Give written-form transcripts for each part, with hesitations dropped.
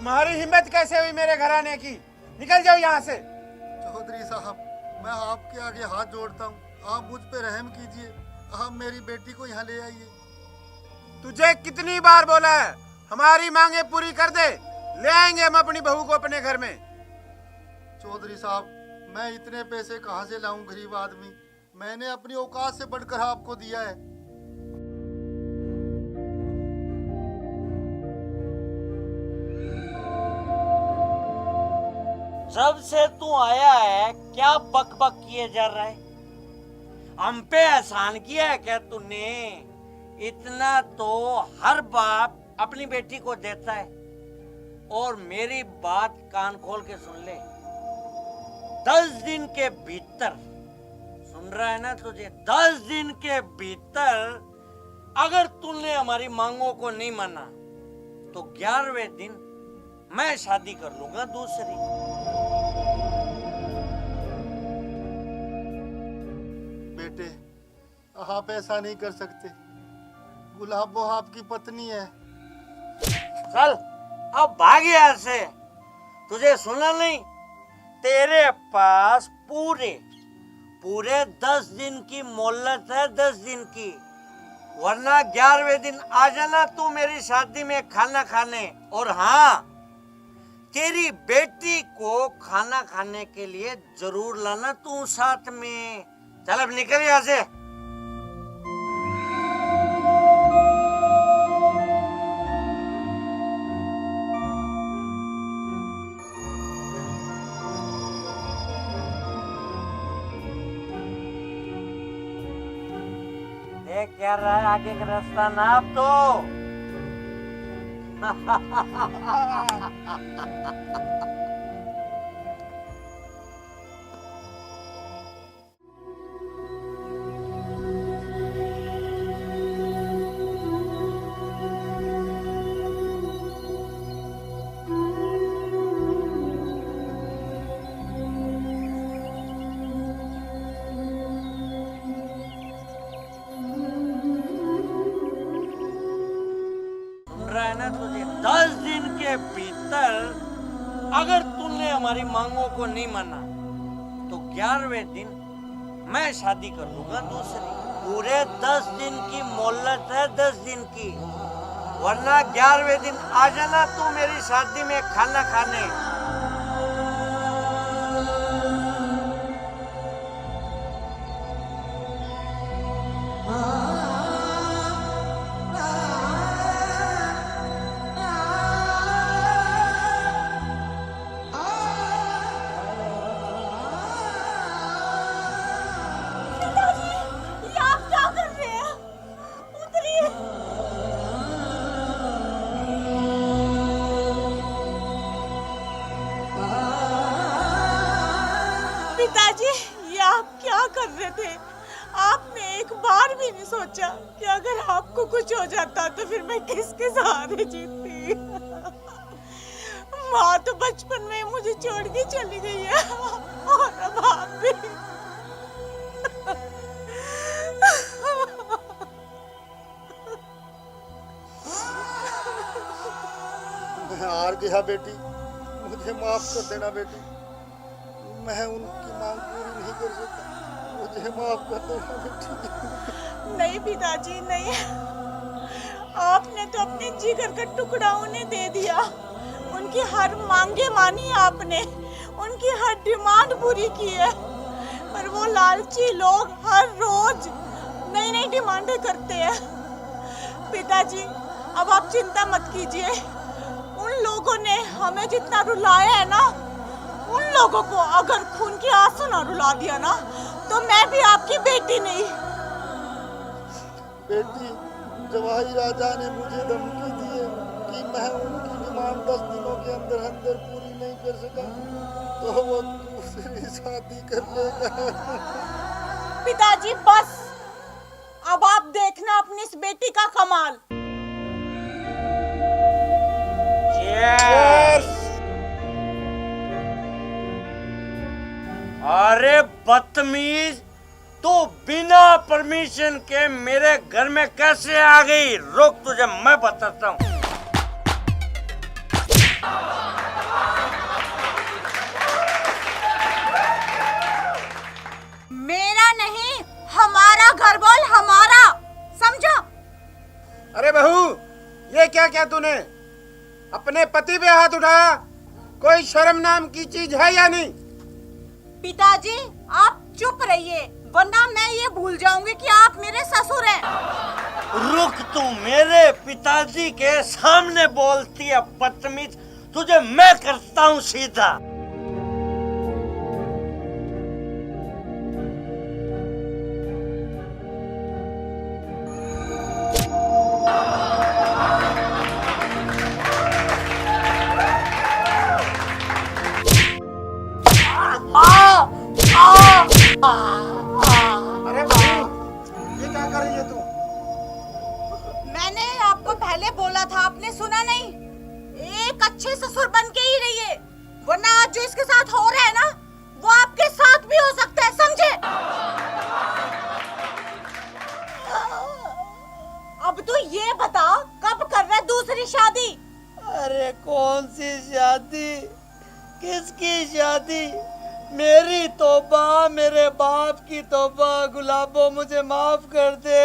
तुम्हारी हिम्मत कैसे हुई मेरे घर आने की? निकल जाओ यहाँ से। चौधरी साहब, मैं आपके आगे हाथ जोड़ता हूँ, आप मुझ पे रहम कीजिए, आप मेरी बेटी को यहाँ ले आइए। तुझे कितनी बार बोला है, हमारी मांगे पूरी कर दे, ले आएंगे हम अपनी बहू को अपने घर में। चौधरी साहब, मैं इतने पैसे कहाँ से लाऊं? गरीब आदमी, मैंने अपनी औकात से बढ़कर आपको दिया है। जब से तू आया है क्या बक बक किए जा रहा है? हम पे एहसान किया है क्या तूने? इतना तो हर बाप अपनी बेटी को देता है। और मेरी बात कान खोल के सुन ले, 10 दिन के भीतर, सुन रहा है ना तुझे, 10 दिन के भीतर अगर तूने हमारी मांगों को नहीं माना तो 11वें दिन मैं शादी कर लूंगा दूसरी। बेटे, आप ऐसा नहीं कर सकते। गुलाबो आपकी पत्नी है। चल अब भाग यहाँ से। तुझे सुना नहीं? तेरे पास पूरे 10 दिन की मोहलत है, 10 दिन की, वरना 11वें दिन आ जाना तू मेरी शादी में खाना खाने। और हाँ, तेरी बेटी को खाना खाने के लिए जरूर लाना तू साथ में। चल अब निकल यहाँ से। देख क्या रहा है आगे का रास्ता नाप तो। तुझे 10 दिन के भीतर अगर तूने हमारी मांगों को नहीं माना तो 11वें दिन मैं शादी कर लूंगा दूसरी। पूरे 10 दिन की मोहलत है, 10 दिन की, वरना 11वें दिन आ जाना तू मेरी शादी में खाना खाने। पिताजी, ये आप क्या कर रहे थे? आपने एक बार भी नहीं सोचा कि अगर आपको कुछ हो जाता तो फिर मैं किसके सहारे जीतती? माँ तो बचपन में मुझे छोड़ के चली गई है, और अब आप भी। मैं हार गया बेटी, मुझे माफ कर देना बेटी। मैं उनकी मांग पूरी नहीं कर सकता, मुझे माफ कर देना बेटी। नहीं पिताजी, नहीं, आपने तो अपने जिगर का टुकड़ा उन्हें दे दिया। उनकी हर मांगे मानी आपने, उनकी हर डिमांड पूरी की है। पर वो लालची लोग हर रोज नई नई डिमांडें करते हैं। पिताजी, अब आप चिंता मत कीजिए। उन लोगों ने हमें जितना रुलाया है ना, उन लोगों को अगर खून के आंसू ना रुला दिया ना, तो मैं भी आपकी बेटी नहीं। बेटी, जवाही राजा ने मुझे धमकी दी है कि मैं उनकी डिमांड 10 दिनों के अंदर अंदर पूरी नहीं कर सका तो वो दूसरी शादी कर लेगा। पिताजी बस, अब आप देखना अपनी इस बेटी का कमाल। अरे बदतमीज, तू बिना परमिशन के मेरे घर में कैसे आ गई? रुक, तुझे मैं बताता हूँ। क्या तूने? अपने पति पे हाथ उठाया? कोई शर्म नाम की चीज है या नहीं? पिताजी आप चुप रहिए, वरना मैं ये भूल जाऊंगी कि आप मेरे ससुर हैं। रुक, तू मेरे पिताजी के सामने बोलती है बदतमीज। तुझे मैं करता हूँ सीधा। अरे बहू, ये क्या कर रही है तू? मैंने आपको पहले बोला था, आपने सुना नहीं? एक अच्छे ससुर बन के ही रहिए, वरना आज जो इसके साथ हो रहा है ना, वो आपके साथ भी हो सकता है, समझे? अब तू ये बता, कब कर रहा है दूसरी शादी? अरे कौन सी शादी? किसकी शादी? मेरी तौबा, मेरे बाप की तौबा। गुलाबो मुझे माफ कर दे।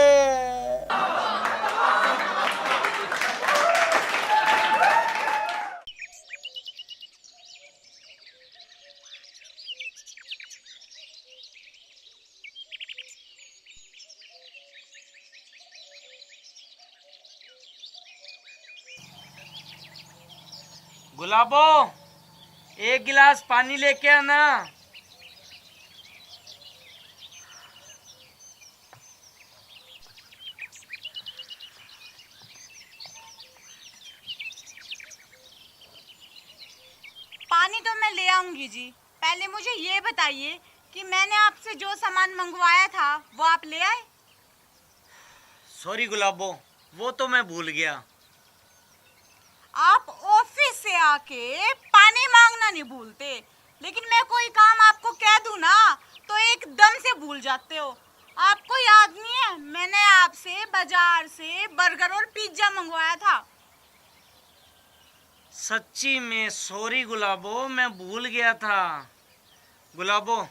गुलाबो, एक गिलास पानी लेके आना। पानी तो मैं ले आऊंगी जी, पहले मुझे ये बताइए कि मैंने आपसे जो सामान मंगवाया था वो आप ले आए? सॉरी गुलाबो, वो तो मैं भूल गया। आप ऑफिस से आके पानी मांगना नहीं भूलते, लेकिन मैं कोई काम आपको कह दूं ना तो एकदम से भूल जाते हो। आपको याद नहीं है मैंने आपसे बाजार से बर्गर और पिज्जा मंगवाया था? सच्ची में सॉरी गुलाबो, मैं भूल गया था। गुलाबो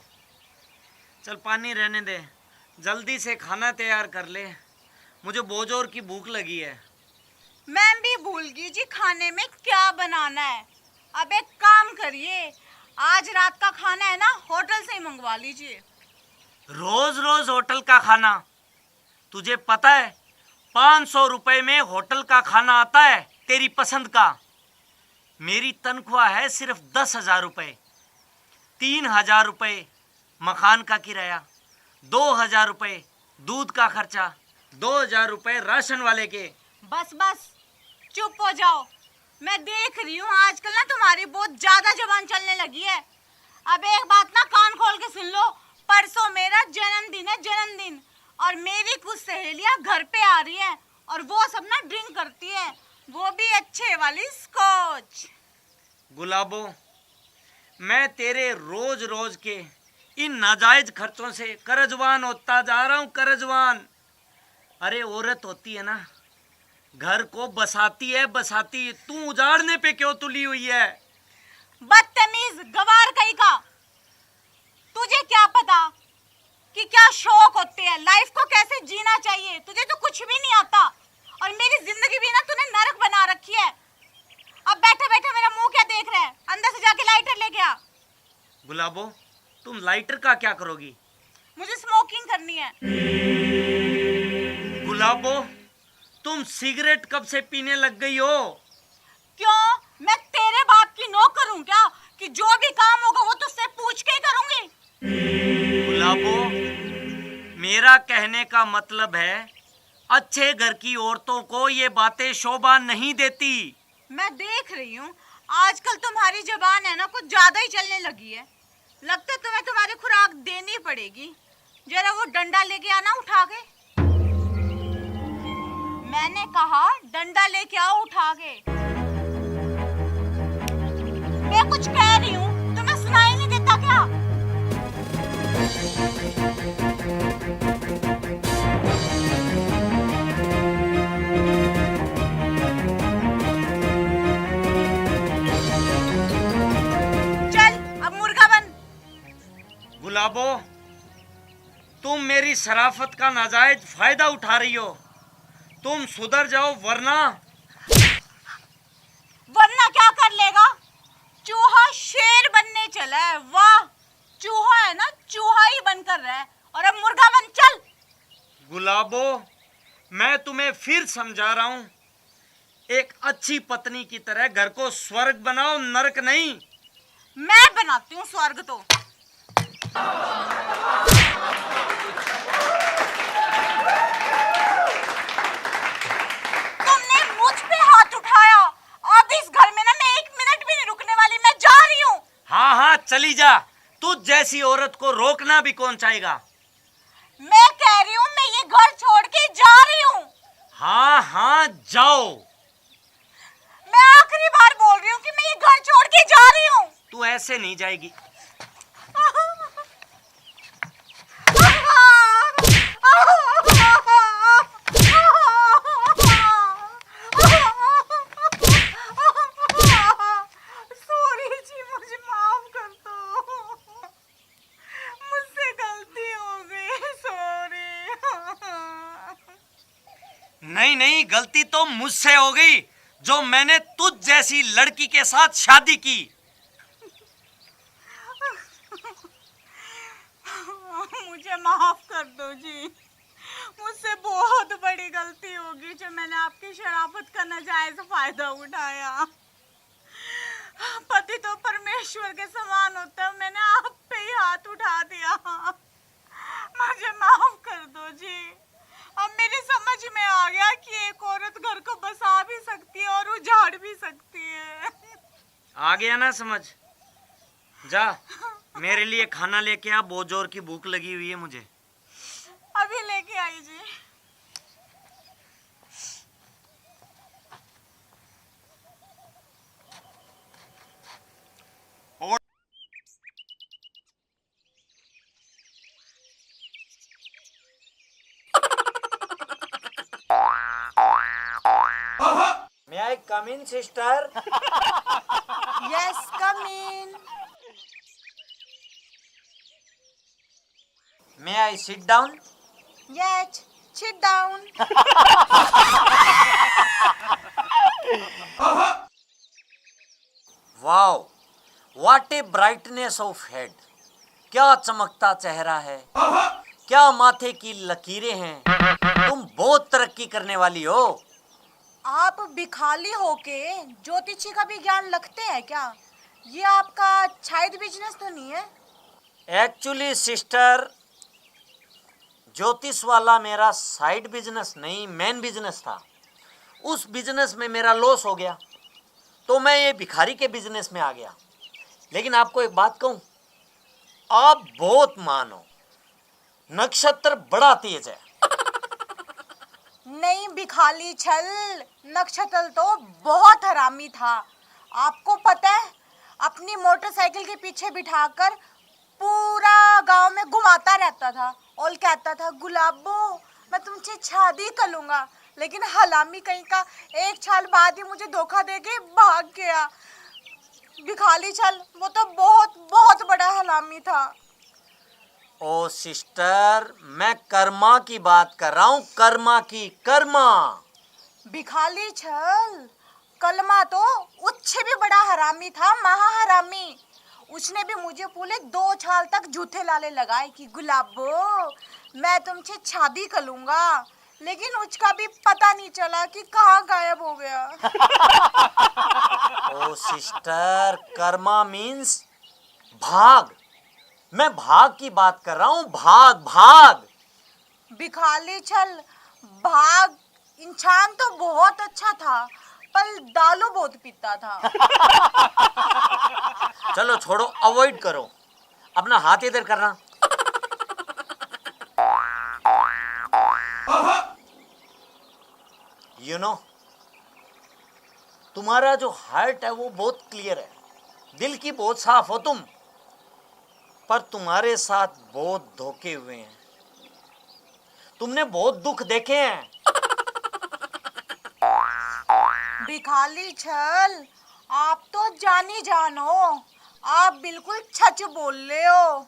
चल पानी रहने दे, जल्दी से खाना तैयार कर ले, मुझे बहुत जोर की भूख लगी है। मैं भी भूल गई जी खाने में क्या बनाना है। अब एक काम करिए, आज रात का खाना है ना होटल से ही मंगवा लीजिए। रोज रोज होटल का खाना? तुझे पता है 500 रुपए में होटल का खाना आता है तेरी पसंद का। मेरी तनख्वाह है सिर्फ 10,000 रुपए। 3,000 रुपए मकान का किराया, 2,000 रुपए दूध का खर्चा, 2,000 रुपए राशन वाले के। बस बस चुप हो जाओ। मैं देख रही हूँ आजकल ना तुम्हारी बहुत ज्यादा जुबान चलने लगी है। अब एक बात ना कान खोल के सुन लो, परसों मेरा जन्मदिन है, जन्मदिन, और मेरी कुछ सहेलियां घर पे आ रही हैं और वो सब ना ड्रिंक करती है, वो भी अच्छे वाली स्कॉच। गुलाबो मैं तेरे रोज रोज के इन नाजायज खर्चों से कर्जवान होता जा रहा हूँ, कर्जवान। अरे औरत होती है ना, घर को बसाती है, बसाती। तू उजाड़ने पे क्यों तुली हुई है? बदतमीज गवार कहीं का। तुझे क्या पता कि क्या शौक होते हैं, लाइफ को कैसे जीना चाहिए? तुझे तो कुछ भी नहीं आता और मेरी जिंदगी भी ना तूने नरक बना रखी है। अब बैठे बैठे मेरा मुंह क्या देख रहा है? अंदर से जाके लाइटर लेके आ। गुलाबो तुम लाइटर का क्या करोगी? मुझे स्मोकिंग करनी है। गुलाबो तुम सिगरेट कब से पीने लग गई हो? क्यों, मैं तेरे बाप की नौकर हूँ क्या कि जो भी काम होगा वो तुझसे पूछ के ही करूंगी? गुलाबो मेरा कहने का मतलब है अच्छे घर की औरतों को ये बातें शोभा नहीं देती। मैं देख रही हूँ आजकल तुम्हारी जुबान है ना कुछ ज्यादा ही चलने लगी है। लगता है तुम्हें तुम्हारी खुराक देनी पड़ेगी। जरा वो डंडा लेके आना उठा के। मैंने कहा डंडा लेके आओ उठा के। मैं कुछ कह रही हूँ, तुम्हें सुनाई नहीं देता क्या? चल अब मुर्गा बन। गुलाबो तुम मेरी शराफत का नाजायज फायदा उठा रही हो। तुम सुधर जाओ वरना चूहा क्या कर लेगा? चूहा शेर बनने चला है। वाह, चूहा है ना, चूहा ही बनकर रहा है। और अब मुर्गा बन चल। गुलाबो, मैं तुम्हें फिर समझा रहा हूँ, एक अच्छी पत्नी की तरह घर को स्वर्ग बनाओ, नरक नहीं। मैं बनाती हूँ स्वर्ग तो। तुमने मुझ पे हाथ उठाया। अब इस घर में ना मैं 1 मिनट भी नहीं रुकने वाली। मैं जा रही हूँ। हाँ हाँ चली जा, तुझ जैसी औरत को रोकना भी कौन चाहेगा। मैं कह रही हूँ मैं ये घर छोड़ के जा रही हूँ। हाँ हाँ जाओ। मैं आखिरी बार बोल रही हूँ कि मैं ये घर छोड़ के जा रही हूँ। तू ऐसे नहीं जाएगी। सॉरी जी, मुझे माफ कर दो। मुझसे गलती हो गई, सॉरी। नहीं नहीं, गलती तो मुझसे हो गई जो मैंने तुझ जैसी लड़की के साथ शादी की। मुझे माफ कर दो जी। मुझसे बहुत बड़ी गलती होगी जो मैंने आपकी शराफत का नाजायज फायदा उठाया। पति तो परमेश्वर के समान होता है, मैंने आप पे ही हाथ उठा दिया। मुझे माफ कर दो जी। अब मेरी समझ में आ गया कि एक औरत घर को बसा भी सकती है और उजाड़ भी सकती है। आ गया ना समझ? जा मेरे लिए खाना लेके आ, बहुत जोर की भूख लगी हुई है मुझे। अभी लेके आई जी। May I come in, sister? Yes, come in. May I sit down? Yes, sit down. Wow, what a brightness of head. क्या चमकता चेहरा है, क्या माथे की लकीरें हैं। तुम बहुत तरक्की करने वाली हो। आप भिखाली होके ज्योतिषी का भी ज्ञान रखते हैं क्या? ये आपका शायद बिजनेस तो नहीं है? एक्चुअली सिस्टर, ज्योतिष वाला मेरा साइड बिजनेस नहीं, मेन बिजनेस था। उस बिजनेस में मेरा लॉस हो गया तो मैं ये भिखारी के बिजनेस में आ गया। लेकिन आपको एक बात कहूं, आप बहुत महान हो, नक्षत्र बड़ा तेज है। नहीं भिखाली छल, नक्षत्र तो बहुत हरामी था। आपको पता है, अपनी मोटरसाइकिल के पीछे बिठाकर पूरा गांव में घुमाता रहता था और कहता था गुलाबो मैं तुमसे शादी कर लूंगा। लेकिन हलामी कहीं का एक साल बाद ही मुझे धोखा देके भाग गया। भिखाली छल वो तो बहुत बहुत बड़ा हलामी था। ओ सिस्टर, मैं कर्मा की बात कर रहा हूँ, कर्मा की, कर्मा। भिखाली छल कलमा तो उससे भी बड़ा हरामी था, महा हरामी। उसने भी मुझे पूरे 2 साल तक झूठे लाले लगाए कि गुलाबो मैं तुमसे शादी कर लूंगा। लेकिन उसका भी पता नहीं चला कि कहाँ गायब हो गया। ओ सिस्टर, कर्मा मीन्स भाग। मैं भाग की बात कर रहा हूँ, भाग भाग। भिखाली छल भाग इंसान तो बहुत अच्छा था पर दारू बहुत पीता था। चलो छोड़ो, अवॉइड करो, अपना हाथ इधर करना। यू नो, तुम्हारा जो हार्ट है वो बहुत क्लियर है, दिल की बहुत साफ हो तुम, पर तुम्हारे साथ बहुत धोखे हुए हैं। तुमने बहुत दुख देखे हैं। भिखाली छल आप तो जानी जान हो, आप बिल्कुल सच बोल रहे हो।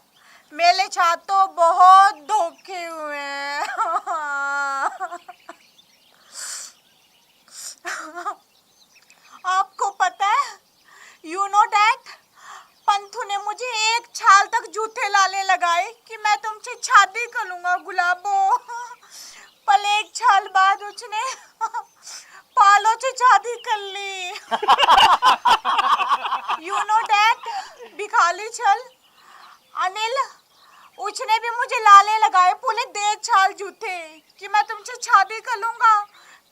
मेरे साथ तो बहुत धोखे हुए हैं। आपको पता है, यू नो डैड, पंथू ने मुझे 1 साल तक जूते लाले लगाए कि मैं तुमसे शादी कर लूंगा गुलाबो। पर 1 साल बाद उसने पालो से शादी कर ली। यू नो डैड, भिखाली छल अनिल, उसने भी मुझे लाले लगाए पूरे 1.5 साल जूते कि मैं तुमसे शादी कर लूंगा,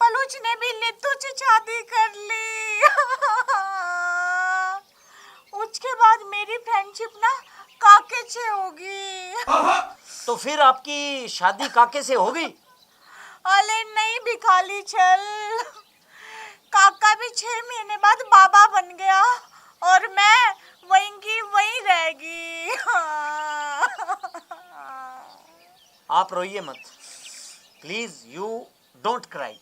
पर उसने भी नित्तू से शादी कर ली। उसके बाद मेरी फ्रेंडशिप ना काके से होगी। तो फिर आपकी शादी काके से हो गई? अरे नहीं भिखाली छल, काका भी 6 महीने बाद बाबा बन गया और मैं वहीं की वहीं रहेगी। आप रोइए मत प्लीज, यू डोंट क्राई।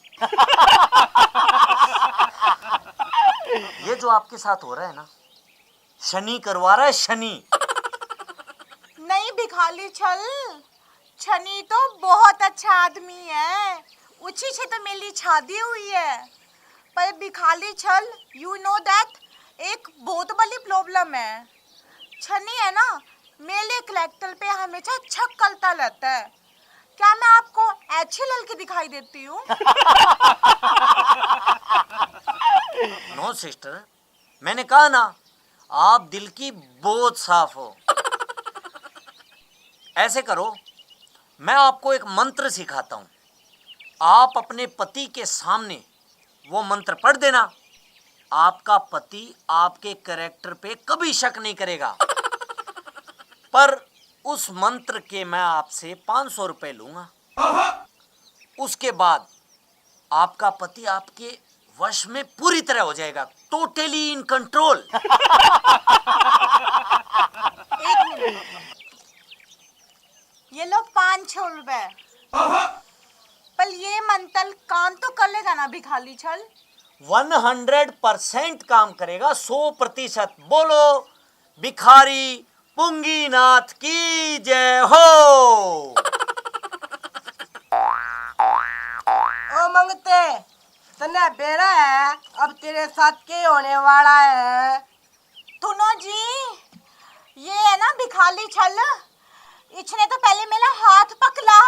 ये जो आपके साथ हो रहा है ना, शनि करवा रहा है, शनि। नहीं भिखाली छल, शनि तो बहुत अच्छा आदमी है, उसी से तो मेरी शादी हुई है। पर भिखाली छल, यू नो दैट, एक बहुत बड़ी प्रॉब्लम है। शनि है ना, मेरे कलेक्टर पे हमेशा छक करता रहता है। क्या मैं आपको अच्छी लड़की दिखाई देती हूँ? नो सिस्टर, मैंने कहा ना, आप दिल की बहुत साफ हो। ऐसे करो, मैं आपको एक मंत्र सिखाता हूं, आप अपने पति के सामने वो मंत्र पढ़ देना, आपका पति आपके कैरेक्टर पे कभी शक नहीं करेगा। पर उस मंत्र के मैं आपसे 500 रुपए लूंगा। उसके बाद आपका पति आपके वश में पूरी तरह हो जाएगा, टोटली इन कंट्रोल। 1 मिनट, ये लो 500 रुपए। पर ये मंत्र काम तो कर लेगा ना भिखाली छल? 100% काम करेगा, 100%। बोलो भिखारी पुंगीनाथ की जय हो। ओ मंगते, तन्ने बेड़ा है, अब तेरे साथ क्या होने वाला है? सुनो जी, ये है ना भिखाली छल, इसने तो पहले मेरा हाथ पकड़ा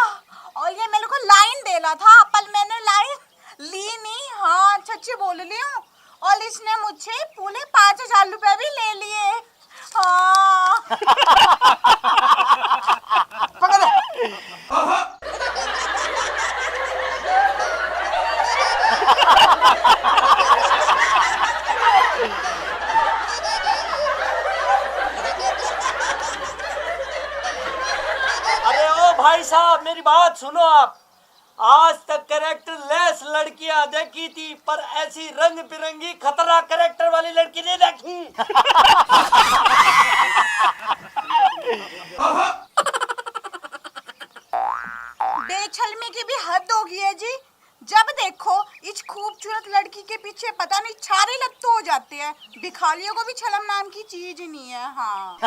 और ये मेरे को लाइन देना था, पर मैंने लाइन ली नहीं। हाँ सच्ची बोल रही हूँ। और इसने मुझसे पूरे 5000 रुपए भी ले लिए। हाँ। पकड़। अरे ओ भाई साहब, मेरी बात सुनो आप। आज तक कैरेक्टर लेस लड़कियां देखी थी, पर ऐसी रंग बिरंगी खतरा कैरेक्टर वाली लड़की नहीं देखी। बेछलमी की भी हद हो गई है जी। जब देखो इस खूबसूरत लड़की के पीछे पता नहीं सारे लत्ते हो जाते हैं। भिखारियों को भी छलम नाम की चीज नहीं है। हाँ।